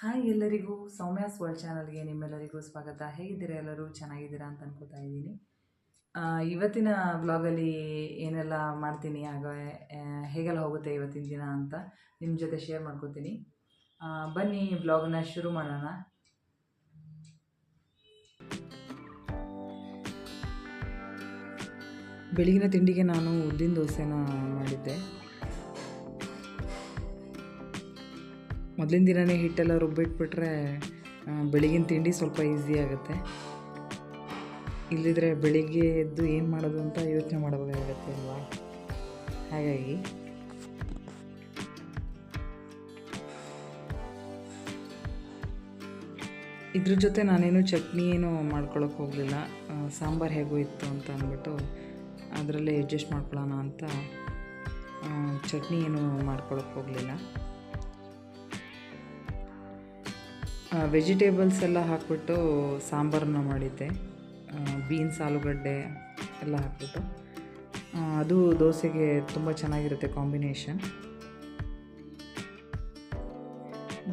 Hi ಎಲ್ಲರಿಗೂ Soumya's world ಚಾನಲ್ಗೆ ನಿಮ್ಮೆಲ್ಲರಿಗೂ ಸ್ವಾಗತ. ಹೇಗಿದ್ದೀರಾ? ಎಲ್ಲರೂ ಚೆನ್ನಾಗಿದ್ದೀರಾ ಅಂತ ಅನ್ಕೋತಾ ಇದ್ದೀನಿ. ಇವತ್ತಿನ ವ್ಲಾಗಲ್ಲಿ ಏನೆಲ್ಲ ಮಾಡ್ತೀನಿ ಹೇಗೆಲ್ಲ ಹೋಗುತ್ತೆ ಇವತ್ತಿನ ದಿನ ಅಂತ ನಿಮ್ಮ ಜೊತೆ ಶೇರ್ ಮಾಡ್ಕೋತೀನಿ. ಬನ್ನಿ ವ್ಲಾಗನ್ನ ಶುರು ಮಾಡೋಣ. ಬೆಳಗಿನ ತಿಂಡಿಗೆ ನಾನು ಉದ್ದಿನ ದೋಸೆನ ಮಾಡಿದ್ದೆ. ಮೊದಲಿನ ದಿನವೇ ಹಿಟ್ಟೆಲ್ಲ ರುಬ್ಬಿಟ್ಬಿಟ್ರೆ ಬೆಳಗಿನ ತಿಂಡಿ ಸ್ವಲ್ಪ ಈಸಿ ಆಗುತ್ತೆ. ಇಲ್ಲದಿದ್ದರೆ ಬೆಳಿಗ್ಗೆ ಎದ್ದು ಏನು ಮಾಡೋದು ಅಂತ ಯೋಚನೆ ಮಾಡಬೇಕಾಗತ್ತೆ ಅಲ್ವಾ? ಹಾಗಾಗಿ ಇದ್ರ ಜೊತೆ ನಾನೇನು ಚಟ್ನಿ ಏನೂ ಮಾಡ್ಕೊಳಕ್ಕೆ ಹೋಗಲಿಲ್ಲ. ಸಾಂಬಾರು ಹೇಗೋ ಇತ್ತು ಅಂತ ಅಂದ್ಬಿಟ್ಟು ಅದರಲ್ಲೇ ಅಡ್ಜಸ್ಟ್ ಮಾಡ್ಕೊಳ್ಳೋಣ ಅಂತ ಚಟ್ನಿ ಏನೂ ಮಾಡ್ಕೊಳಕ್ಕೆ ಹೋಗಲಿಲ್ಲ. ವೆಜಿಟೇಬಲ್ಸ್ ಎಲ್ಲ ಹಾಕ್ಬಿಟ್ಟು ಸಾಂಬಾರನ್ನ ಮಾಡಿದ್ದೆ. ಬೀನ್ಸ್, ಆಲೂಗಡ್ಡೆ ಎಲ್ಲ ಹಾಕ್ಬಿಟ್ಟು ಅದು ದೋಸೆಗೆ ತುಂಬ ಚೆನ್ನಾಗಿರುತ್ತೆ ಕಾಂಬಿನೇಷನ್.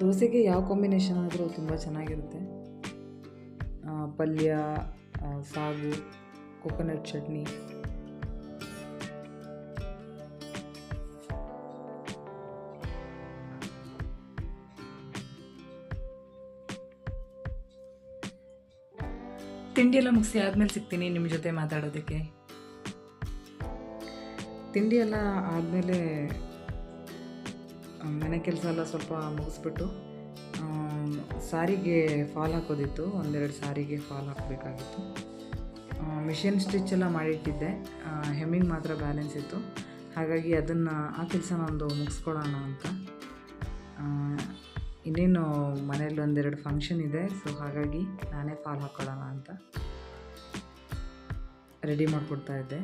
ದೋಸೆಗೆ ಯಾವ ಕಾಂಬಿನೇಷನ್ ಆದರೂ ತುಂಬ ಚೆನ್ನಾಗಿರುತ್ತೆ. ಪಲ್ಯ, ಸಾಗು, ಕೊಕೊನಟ್ ಚಟ್ನಿ, ತಿಂಡಿ ಎಲ್ಲ ಮುಗಿಸಿ ಆದಮೇಲೆ ಸಿಗ್ತೀನಿ ನಿಮ್ಮ ಜೊತೆ ಮಾತಾಡೋದಕ್ಕೆ. ತಿಂಡಿ ಎಲ್ಲ ಆದಮೇಲೆ ಮನೆ ಕೆಲಸ ಎಲ್ಲ ಸ್ವಲ್ಪ ಮುಗಿಸ್ಬಿಟ್ಟು ಸಾರಿಗೆ ಫಾಲ್ ಹಾಕೋದಿತ್ತು. ಒಂದೆರಡು ಸಾರಿಗೆ ಫಾಲ್ ಹಾಕಬೇಕಾಗಿತ್ತು. ಮಿಷಿನ್ ಸ್ಟಿಚ್ ಎಲ್ಲ ಮಾಡಿಟ್ಟಿದ್ದೆ. ಹೆಮ್ಮಿಂಗ್ ಮಾತ್ರ ಬ್ಯಾಲೆನ್ಸ್ ಇತ್ತು. ಹಾಗಾಗಿ ಆ ಕೆಲಸನ ಒಂದು ಮುಗಿಸ್ಕೊಡೋಣ ಅಂತ. ಇನ್ನೇನು ಮನೇಲಿ ಒಂದೆರಡು ಫಂಕ್ಷನ್ ಇದೆ, ಸೊ ಹಾಗಾಗಿ ನಾನೇ ಫಾಲ್ ಹಾಕ್ಕೊಳ್ಳೋಣ ಅಂತ ರೆಡಿ ಮಾಡಿಕೊಡ್ತಾ ಇದ್ದೆ.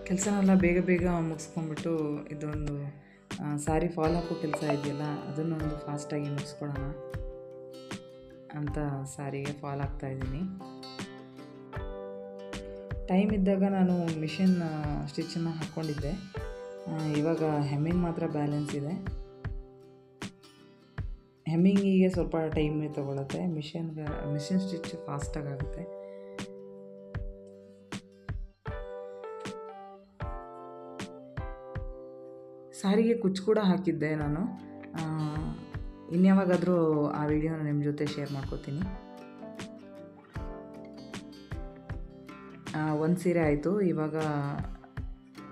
ಕೆಲಸನೆಲ್ಲ ಬೇಗ ಮುಗಿಸ್ಕೊಂಡ್ಬಿಟ್ಟು ಇದೊಂದು ಸಾರಿ ಫಾಲ್ ಹಾಕೋ ಕೆಲಸ ಇದೆಯಲ್ಲ ಅದನ್ನೊಂದು ಫಾಸ್ಟಾಗಿ ಮುಗಿಸ್ಕೊಳ್ಳೋಣ ಅಂತ ಸಾರಿಗೆ ಫಾಲ್ ಹಾಕ್ತಾಯಿದ್ದೀನಿ. ಟೈಮ್ ಇದ್ದಾಗ ನಾನು ಮಿಷಿನ್ ಸ್ಟಿಚ್ಚನ್ನು ಹಾಕ್ಕೊಂಡಿದ್ದೆ. ಇವಾಗ ಹೆಮ್ಮಿಂಗ್ ಮಾತ್ರ ಬ್ಯಾಲೆನ್ಸ್ ಇದೆ. ಹೆಮ್ಮಿಂಗಿಗೆ ಸ್ವಲ್ಪ ಟೈಮ್ ತೊಗೊಳುತ್ತೆ. ಮಿಷಿನ್ ಸ್ಟಿಚ್ ಫಾಸ್ಟಾಗಿ ಆಗುತ್ತೆ. ಸಾರಿಗೆ ಕುಚ್ಚು ಕೂಡ ಹಾಕಿದ್ದೆ ನಾನು. ಇನ್ಯಾವಾಗಾದರೂ ಆ ವಿಡಿಯೋನ ನಿಮ್ಮ ಜೊತೆ ಶೇರ್ ಮಾಡ್ಕೋತೀನಿ. ಒಂದು ಸೀರೆ ಆಯಿತು. ಇವಾಗ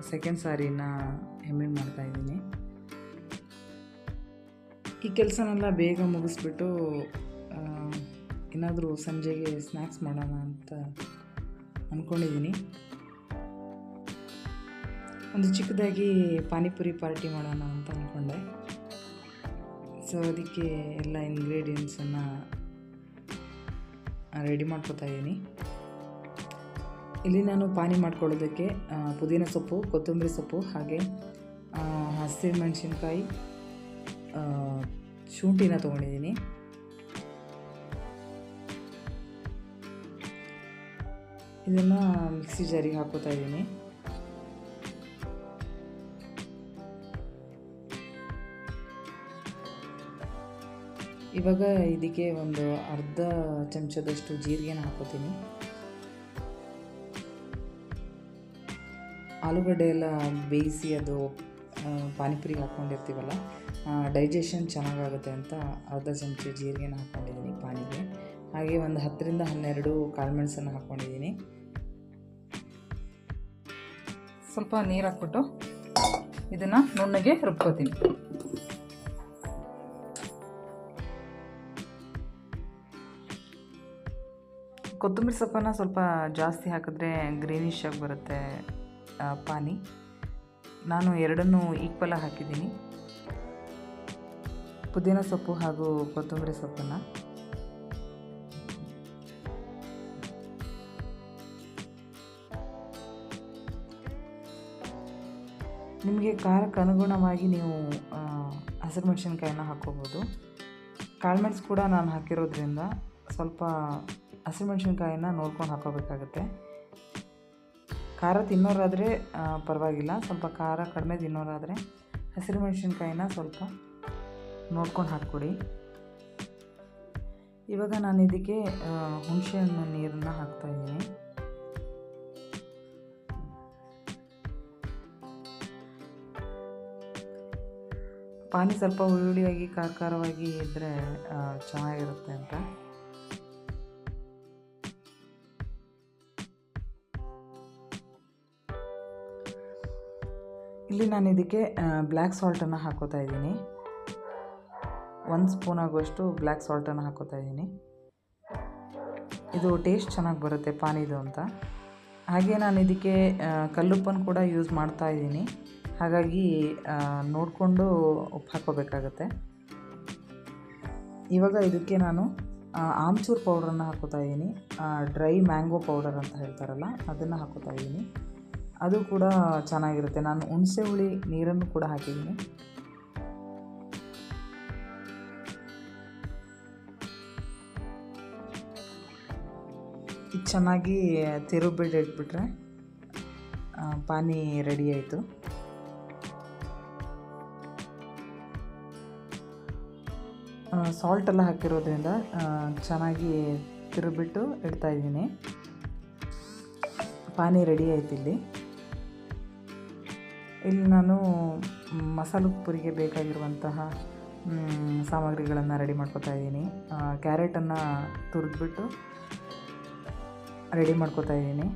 ಸೆಕೆಂಡ್ ಸಾರಿನ ಹೆಮ್ಮಿಂಗ್ ಮಾಡ್ತಾಯಿದ್ದೀನಿ. ಈ ಕೆಲಸನೆಲ್ಲ ಬೇಗ ಮುಗಿಸ್ಬಿಟ್ಟು ಏನಾದರೂ ಸಂಜೆಗೆ ಸ್ನ್ಯಾಕ್ಸ್ ಮಾಡೋಣ ಅಂತ ಅಂದ್ಕೊಂಡಿದ್ದೀನಿ. ಒಂದು ಚಿಕ್ಕದಾಗಿ ಪಾನಿಪುರಿ ಪಾರ್ಟಿ ಮಾಡೋಣ ಅಂತ ಅಂದ್ಕೊಂಡೆ. ಸೊ ಅದಕ್ಕೆ ಎಲ್ಲ ಇಂಗ್ರೀಡಿಯೆಂಟ್ಸನ್ನು ರೆಡಿ ಮಾಡ್ಕೊತಾಯಿದ್ದೀನಿ. ಇಲ್ಲಿ ನಾನು ಪಾನಿ ಮಾಡ್ಕೊಳ್ಳೋದಕ್ಕೆ ಪುದೀನ ಸೊಪ್ಪು, ಕೊತ್ತಂಬರಿ ಸೊಪ್ಪು, ಹಾಗೆ ಹಸಿಮೆಣಸಿನ್ಕಾಯಿ, ಶುಂಠಿನ ತೊಗೊಂಡಿದ್ದೀನಿ. ಇದನ್ನು ಮಿಕ್ಸಿ ಜಾರಿಗೆ ಹಾಕೋತಾ ಇದ್ದೀನಿ. ಇವಾಗ ಇದಕ್ಕೆ ಒಂದು ಅರ್ಧ ಚಮಚದಷ್ಟು ಜೀರಿಗೆನ ಹಾಕೋತೀನಿ. ಆಲೂಗಡ್ಡೆ ಎಲ್ಲ ಬೇಯಿಸಿ ಅದು ಪಾನಿಪುರಿಗೆ ಹಾಕ್ಕೊಂಡಿರ್ತೀವಲ್ಲ, ಡೈಜೆಷನ್ ಚೆನ್ನಾಗಾಗುತ್ತೆ ಅಂತ ಅರ್ಧ ಚಮಚ ಜೀರಿಗೆನ ಹಾಕ್ಕೊಂಡಿದ್ದೀನಿ ಪಾನಿಗೆ. ಹಾಗೆ ಒಂದು 10ರಿಂದ 12 ಕಾಳುಮೆಣಸನ್ನು ಹಾಕ್ಕೊಂಡಿದ್ದೀನಿ. ಸ್ವಲ್ಪ ನೀರು ಹಾಕ್ಬಿಟ್ಟು ಇದನ್ನು ನುಣ್ಣಗೆ ರುಬ್ಕೋತೀನಿ. ಕೊತ್ತಂಬರಿ ಸೊಪ್ಪನ್ನು ಸ್ವಲ್ಪ ಜಾಸ್ತಿ ಹಾಕಿದ್ರೆ ಗ್ರೀನಿಶ್ ಆಗಿ ಬರುತ್ತೆ ಪಾನಿ. ನಾನು ಎರಡನ್ನೂ ಈಕ್ವಲಾಗಿ ಹಾಕಿದ್ದೀನಿ, ಪುದೀನ ಸೊಪ್ಪು ಹಾಗೂ ಕೊತ್ತಂಬರಿ ಸೊಪ್ಪನ್ನು. ನಿಮಗೆ ಖಾರಕ್ಕೆ ಅನುಗುಣವಾಗಿ ನೀವು ಹಸಿರುಮೆಣಸಿನ್ಕಾಯಿನ ಹಾಕ್ಕೋಬೋದು. ಕಾಳುಮೆಣಸು ಕೂಡ ನಾನು ಹಾಕಿರೋದ್ರಿಂದ ಸ್ವಲ್ಪ ಹಸಿರುಮೆಣಸಿನ್ಕಾಯಿನ ನೋಡ್ಕೊಂಡು ಹಾಕೋಬೇಕಾಗುತ್ತೆ. ಖಾರ ತಿನ್ನೋರಾದರೆ ಪರವಾಗಿಲ್ಲ, ಸ್ವಲ್ಪ ಖಾರ ಕಡಿಮೆ ತಿನ್ನೋರಾದರೆ ಹಸಿರು ಮೆಣಸಿನ್ಕಾಯಿನ ಸ್ವಲ್ಪ ನೋಡ್ಕೊಂಡು ಹಾಕ್ಕೊಡಿ. ಇವಾಗ ನಾನು ಇದಕ್ಕೆ ಹುಣಸೆಹಣ್ಣು ನೀರನ್ನು ಹಾಕ್ತಾಯಿದ್ದೀನಿ. ಪಾನಿ ಸ್ವಲ್ಪ ಹುಳಿಯಾಗಿ ಖಾರವಾಗಿ ಇದ್ದರೆ ಚೆನ್ನಾಗಿರುತ್ತೆ ಅಂತ. ಇಲ್ಲಿ ನಾನು ಇದಕ್ಕೆ ಬ್ಲ್ಯಾಕ್ ಸಾಲ್ಟನ್ನು ಹಾಕೋತಾ ಇದ್ದೀನಿ. 1 ಸ್ಪೂನ್ ಆಗುವಷ್ಟು ಬ್ಲ್ಯಾಕ್ ಸಾಲ್ಟನ್ನು ಹಾಕೋತಾ ಇದ್ದೀನಿ. ಇದು ಟೇಸ್ಟ್ ಚೆನ್ನಾಗಿ ಬರುತ್ತೆ ಪಾನಿದು ಅಂತ. ಹಾಗೆ ನಾನು ಇದಕ್ಕೆ ಕಲ್ಲುಪ್ಪನ್ನು ಕೂಡ ಯೂಸ್ ಮಾಡ್ತಾ ಇದ್ದೀನಿ. ಹಾಗಾಗಿ ನೋಡಿಕೊಂಡು ಉಪ್ಪು ಹಾಕೋಬೇಕಾಗತ್ತೆ. ಇವಾಗ ಇದಕ್ಕೆ ನಾನು ಆಮ್ಚೂರ್ ಪೌಡ್ರನ್ನು ಹಾಕೋತಾ ಇದ್ದೀನಿ. ಡ್ರೈ ಮ್ಯಾಂಗೋ ಪೌಡರ್ ಅಂತ ಹೇಳ್ತಾರಲ್ಲ, ಅದನ್ನು ಹಾಕೋತಾ ಇದ್ದೀನಿ. ಅದು ಕೂಡ ಚೆನ್ನಾಗಿರುತ್ತೆ. ನಾನು ಹುಣಸೆ ಹುಳಿ ನೀರನ್ನು ಕೂಡ ಹಾಕಿದ್ದೀನಿ. ಇದು ಚೆನ್ನಾಗಿ ತಿರುಗಿಬಿಟ್ಬಿಟ್ರೆ ಪಾನಿ ರೆಡಿ ಆಯಿತು. ಸಾಲ್ಟೆಲ್ಲ ಹಾಕಿರೋದ್ರಿಂದ ಚೆನ್ನಾಗಿ ತಿರುಗಿಬಿಟ್ಟು ಇಡ್ತಾಯಿದ್ದೀನಿ. ಪಾನಿ ರೆಡಿ ಆಯ್ತು. ಇಲ್ಲಿ ನಾನು ಮಸಾಲೆ ಪುರಿಗೆ ಬೇಕಾಗಿರುವಂತಹ ಸಾಮಗ್ರಿಗಳನ್ನು ರೆಡಿ ಮಾಡ್ಕೊತಾ ಇದ್ದೀನಿ. ಕ್ಯಾರೆಟನ್ನು ತುರಿದ್ಬಿಟ್ಟು ರೆಡಿ ಮಾಡ್ಕೊತಾ ಇದ್ದೀನಿ.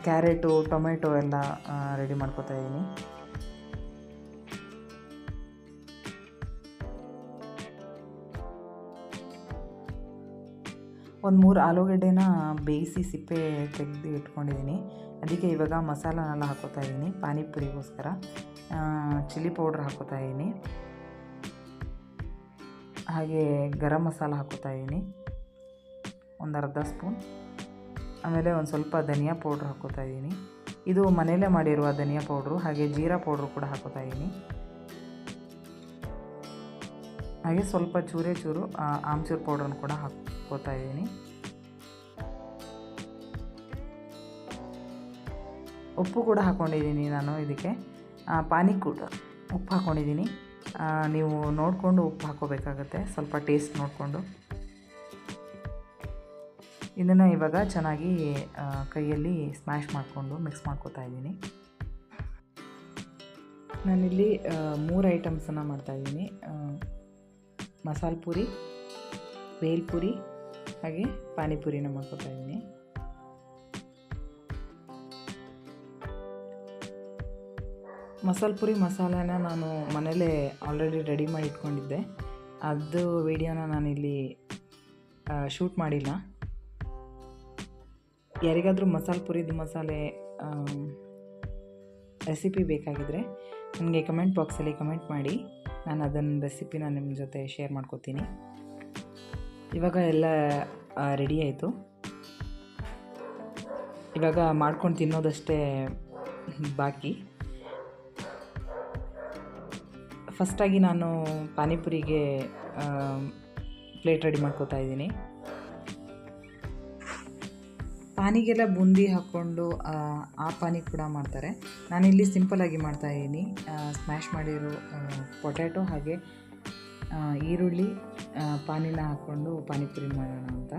ಕ್ಯಾರೆಟು, ಟೊಮೆಟೊ ಎಲ್ಲ ರೆಡಿ ಮಾಡ್ಕೊತಾ ಇದ್ದೀನಿ. ಒಂದು 3 ಆಲೂಗಡ್ಡೆನ ಬೇಯಿಸಿ ಸಿಪ್ಪೆ ತೆಗೆದು ಇಟ್ಕೊಂಡಿದ್ದೀನಿ. ಅದಕ್ಕೆ ಇವಾಗ ಮಸಾಲನೆಲ್ಲ ಹಾಕೋತಾ ಇದ್ದೀನಿ. ಪಾನಿಪುರಿಗೋಸ್ಕರ ಚಿಲ್ಲಿ ಪೌಡ್ರ್ ಹಾಕೋತಾ ಇದ್ದೀನಿ. ಹಾಗೆ ಗರಂ ಮಸಾಲ ಹಾಕೋತಾ ಇದ್ದೀನಿ, ಒಂದು ಅರ್ಧ ಸ್ಪೂನ್. ಆಮೇಲೆ ಒಂದು ಸ್ವಲ್ಪ ಧನಿಯಾ ಪೌಡ್ರ್ ಹಾಕೋತಾ ಇದ್ದೀನಿ. ಇದು ಮನೆಯಲ್ಲೇ ಮಾಡಿರುವ ಧನಿಯಾ ಪೌಡ್ರು. ಹಾಗೆ ಜೀರಾ ಪೌಡ್ರು ಕೂಡ ಹಾಕೋತಾ ಇದ್ದೀನಿ. ಹಾಗೆ ಸ್ವಲ್ಪ ಚೂರು ಆಮ್ಚೂರ್ ಪೌಡ್ರನ್ನು ಕೂಡ ಹಾಕೋತಾ ಇದ್ದೀನಿ. ಉಪ್ಪು ಕೂಡ ಹಾಕ್ಕೊಂಡಿದ್ದೀನಿ ನಾನು ಇದಕ್ಕೆ. ಪಾನಿ ಕೂಡ ಉಪ್ಪು ಹಾಕ್ಕೊಂಡಿದ್ದೀನಿ. ನೀವು ನೋಡಿಕೊಂಡು ಉಪ್ಪು ಹಾಕ್ಕೋಬೇಕಾಗತ್ತೆ, ಸ್ವಲ್ಪ ಟೇಸ್ಟ್ ನೋಡಿಕೊಂಡು. ಇದನ್ನು ಇವಾಗ ಚೆನ್ನಾಗಿ ಕೈಯಲ್ಲಿ ಸ್ಮ್ಯಾಶ್ ಮಾಡಿಕೊಂಡು ಮಿಕ್ಸ್ ಮಾಡ್ಕೋತಾ ಇದ್ದೀನಿ. ನಾನಿಲ್ಲಿ 3 ಐಟಮ್ಸನ್ನು ಮಾಡ್ತಾಯಿದ್ದೀನಿ. ಮಸಾಲೆ ಪುರಿ, ಬೇಲ್ಪುರಿ ಹಾಗೆ ಪಾನಿಪುರಿನ ಮಾಡ್ಕೊತಾ ಇದ್ದೀನಿ. ಮಸಾಲೆ ಪುರಿ ಮಸಾಲೆನ ನಾನು ಮನೇಲೇ ಆಲ್ರೆಡಿ ರೆಡಿ ಮಾಡಿ ಇಟ್ಕೊಂಡಿದ್ದೆ. ಅದು ವಿಡಿಯೋನ ನಾನಿಲ್ಲಿ ಶೂಟ್ ಮಾಡಿಲ್ಲ. ಯಾರಿಗಾದರೂ ಮಸಾಲೆ ಪುರಿದು ಮಸಾಲೆ ರೆಸಿಪಿ ಬೇಕಾಗಿದ್ದರೆ ನನಗೆ ಕಮೆಂಟ್ ಬಾಕ್ಸಲ್ಲಿ ಕಮೆಂಟ್ ಮಾಡಿ. ನಾನು ಅದನ್ನು ರೆಸಿಪಿನ ನಿಮ್ಮ ಜೊತೆ ಶೇರ್ ಮಾಡ್ಕೋತೀನಿ. ಇವಾಗ ಎಲ್ಲ ರೆಡಿ ಆಯಿತು. ಇವಾಗ ಮಾಡ್ಕೊಂಡು ತಿನ್ನೋದಷ್ಟೇ ಬಾಕಿ. ಫಸ್ಟಾಗಿ ನಾನು ಪಾನಿಪುರಿಗೆ ಪ್ಲೇಟ್ ರೆಡಿ ಮಾಡ್ಕೋತಾ ಇದ್ದೀನಿ. ಪಾನಿಗೆಲ್ಲ ಬೂಂದಿ ಹಾಕ್ಕೊಂಡು ಆ ಪಾನಿ ಕೂಡ ಮಾಡ್ತಾರೆ. ನಾನಿಲ್ಲಿ ಸಿಂಪಲ್ಲಾಗಿ ಮಾಡ್ತಾಯಿದ್ದೀನಿ. ಸ್ಮ್ಯಾಶ್ ಮಾಡಿರೋ ಪೊಟ್ಯಾಟೊ ಹಾಗೆ ಈರುಳ್ಳಿ ಪಾನಿನ ಹಾಕ್ಕೊಂಡು ಪಾನಿಪುರಿ ಮಾಡೋಣ ಅಂತ.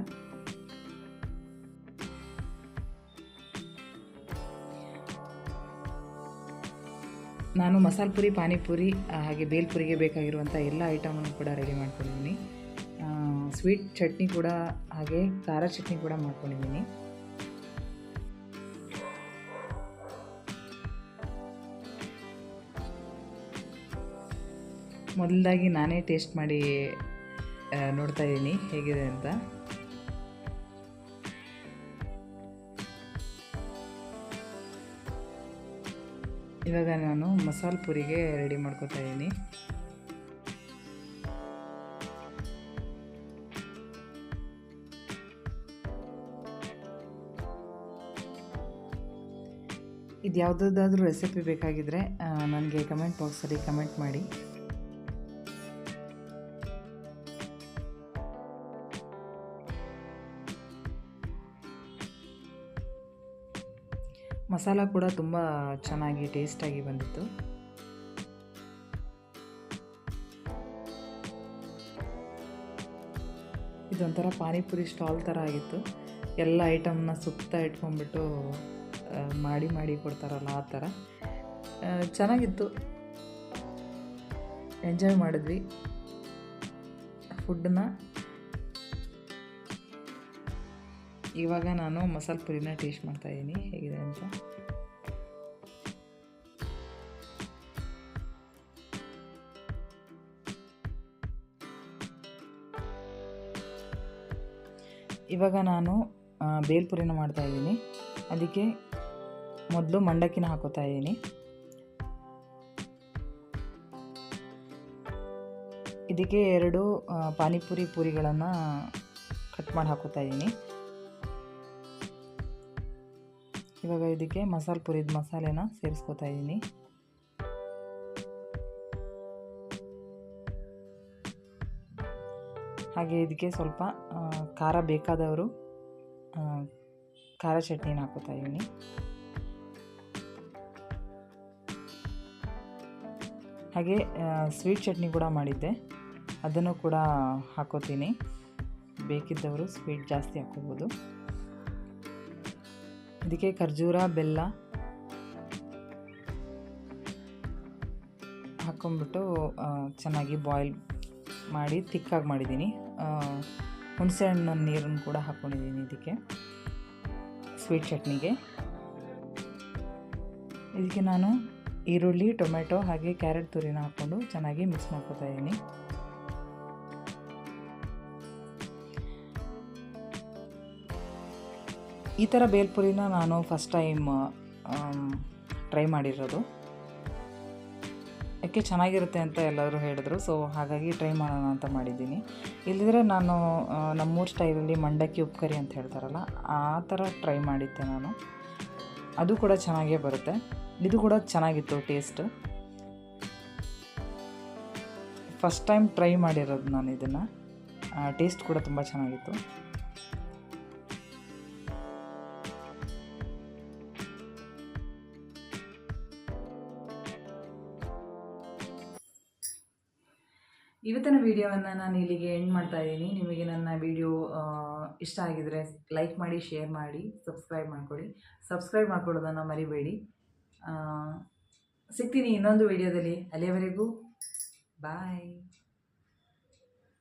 ನಾನು ಮಸಾಲೆ ಪುರಿ, ಪಾನಿಪುರಿ ಹಾಗೆ ಬೇಲ್ಪುರಿಗೆ ಬೇಕಾಗಿರುವಂಥ ಎಲ್ಲ ಐಟಮನ್ನು ಕೂಡ ರೆಡಿ ಮಾಡ್ಕೊಂಡಿದ್ದೀನಿ. ಸ್ವೀಟ್ ಚಟ್ನಿ ಕೂಡ ಹಾಗೆ ಖಾರ ಚಟ್ನಿ ಕೂಡ ಮಾಡ್ಕೊಂಡಿದ್ದೀನಿ. ಮೊದಲಾಗಿ ನಾನೇ ಟೇಸ್ಟ್ ಮಾಡಿ ನೋಡ್ತಾ ಇದ್ದೀನಿ ಹೇಗಿದೆ ಅಂತ. ಇವಾಗ ನಾನು ಮಸಾಲೆ ಪುರಿಗೆ ರೆಡಿ ಮಾಡ್ಕೊತಾ ಇದ್ದೀನಿ. ಇದು ಯಾವುದಾದ್ರೂ ರೆಸಿಪಿ ಬೇಕಾಗಿದ್ದರೆ ನನಗೆ ಕಮೆಂಟ್ ಬಾಕ್ಸಲ್ಲಿ ಕಮೆಂಟ್ ಮಾಡಿ. ಮಸಾಲ ಕೂಡ ತುಂಬ ಚೆನ್ನಾಗಿ ಟೇಸ್ಟಾಗಿ ಬಂದಿತ್ತು. ಇದೊಂಥರ ಪಾನಿಪುರಿ ಸ್ಟಾಲ್ ಥರ ಆಗಿತ್ತು. ಎಲ್ಲ ಐಟಮ್ನ ಸುತ್ತ ಇಟ್ಕೊಂಡ್ಬಿಟ್ಟು ಮಾಡಿ ಕೊಡ್ತಾರಲ್ಲ ಆ ಥರ ಚೆನ್ನಾಗಿತ್ತು. ಎಂಜಾಯ್ ಮಾಡಿದ್ವಿ ಫುಡ್ಡನ್ನ. ಇವಾಗ ನಾನು ಮಸಾಲೆ ಪುರಿನ ಟೇಸ್ಟ್ ಮಾಡ್ತಾಯಿದ್ದೀನಿ ಹೇಗಿದೆ ಅಂತ. ಇವಾಗ ನಾನು ಬೇಲ್ಪುರಿನ ಮಾಡ್ತಾಯಿದ್ದೀನಿ. ಅದಕ್ಕೆ ಮೊದಲು ಮಂಡಕ್ಕಿನ ಹಾಕೋತಾ ಇದ್ದೀನಿ. ಇದಕ್ಕೆ 2 ಪಾನಿಪುರಿ ಪೂರಿಗಳನ್ನು ಕಟ್ ಮಾಡಿ ಹಾಕೋತಾ ಇದ್ದೀನಿ. ಇವಾಗ ಇದಕ್ಕೆ ಮಸಾಲೆ ಪುರಿದ ಮಸಾಲೆನ ಸೇರಿಸ್ಕೋತಾ ಇದ್ದೀನಿ. ಹಾಗೆ ಇದಕ್ಕೆ ಸ್ವಲ್ಪ ಖಾರ ಬೇಕಾದವರು ಖಾರ ಚಟ್ನಿನ ಹಾಕೋತಾ ಇದ್ದೀನಿ. ಹಾಗೆ ಸ್ವೀಟ್ ಚಟ್ನಿ ಕೂಡ ಮಾಡಿದ್ದೆ, ಅದನ್ನು ಕೂಡ ಹಾಕೋತೀನಿ. ಬೇಕಿದ್ದವರು ಸ್ವೀಟ್ ಜಾಸ್ತಿ ಹಾಕೋಬೋದು. ಇದಕ್ಕೆ ಖರ್ಜೂರ, ಬೆಲ್ಲ ಹಾಕ್ಕೊಂಬಿಟ್ಟು ಚೆನ್ನಾಗಿ ಬಾಯ್ಲ್ ಮಾಡಿ ತಿಕ್ಕಾಗಿ ಮಾಡಿದ್ದೀನಿ. ಹುಣಸೆ ಹಣ್ಣಿನ ನೀರನ್ನು ಕೂಡ ಹಾಕ್ಕೊಂಡಿದ್ದೀನಿ ಇದಕ್ಕೆ ಸ್ವೀಟ್ ಚಟ್ನಿಗೆ. ಇದಕ್ಕೆ ನಾನು ಈರುಳ್ಳಿ, ಟೊಮೆಟೊ ಹಾಗೆ ಕ್ಯಾರೆಟ್ ತುರಿನ ಹಾಕ್ಕೊಂಡು ಚೆನ್ನಾಗಿ ಮಿಕ್ಸ್ ಮಾಡ್ಕೊತಾ ಇದ್ದೀನಿ. ಈ ಥರ ಬೇಲ್ಪುರಿನ ನಾನು ಫಸ್ಟ್ ಟೈಮ್ ಟ್ರೈ ಮಾಡಿರೋದು. ಯಾಕೆ ಚೆನ್ನಾಗಿರುತ್ತೆ ಅಂತ ಎಲ್ಲರೂ ಹೇಳಿದ್ರು, ಸೊ ಹಾಗಾಗಿ ಟ್ರೈ ಮಾಡೋಣ ಅಂತ ಮಾಡಿದ್ದೀನಿ. ಇಲ್ಲದಿದ್ರೆ ನಾನು ನಮ್ಮೂರ ಸ್ಟೈಲಲ್ಲಿ ಮಂಡಕ್ಕಿ ಉಪ್ಕರಿ ಅಂತ ಹೇಳ್ತಾರಲ್ಲ ಆ ಥರ ಟ್ರೈ ಮಾಡಿದ್ದೆ ನಾನು. ಅದು ಕೂಡ ಚೆನ್ನಾಗೇ ಬರುತ್ತೆ. ಇದು ಕೂಡ ಚೆನ್ನಾಗಿತ್ತು ಟೇಸ್ಟ್. ಫಸ್ಟ್ ಟೈಮ್ ಟ್ರೈ ಮಾಡಿರೋದು ನಾನು ಇದನ್ನು. ಟೇಸ್ಟ್ ಕೂಡ ತುಂಬ ಚೆನ್ನಾಗಿತ್ತು. ಇವತ್ತಿನ ವಿಡಿಯೋವನ್ನು ನಾನು ಇಲ್ಲಿಗೆ ಎಂಡ್ ಮಾಡ್ತಾ ಇದ್ದೀನಿ. ನಿಮಗೆ ನನ್ನ ವಿಡಿಯೋ ಇಷ್ಟ ಆಗಿದರೆ ಲೈಕ್ ಮಾಡಿ, ಶೇರ್ ಮಾಡಿ, ಸಬ್ಸ್ಕ್ರೈಬ್ ಮಾಡಿಕೊಡಿ. ಸಬ್ಸ್ಕ್ರೈಬ್ ಮಾಡ್ಕೊಳ್ಳೋದನ್ನು ಮರಿಬೇಡಿ. ಸಿಗ್ತೀನಿ ಇನ್ನೊಂದು ವಿಡಿಯೋದಲ್ಲಿ. ಅಲ್ಲಿಯವರೆಗೂ ಬಾಯ್.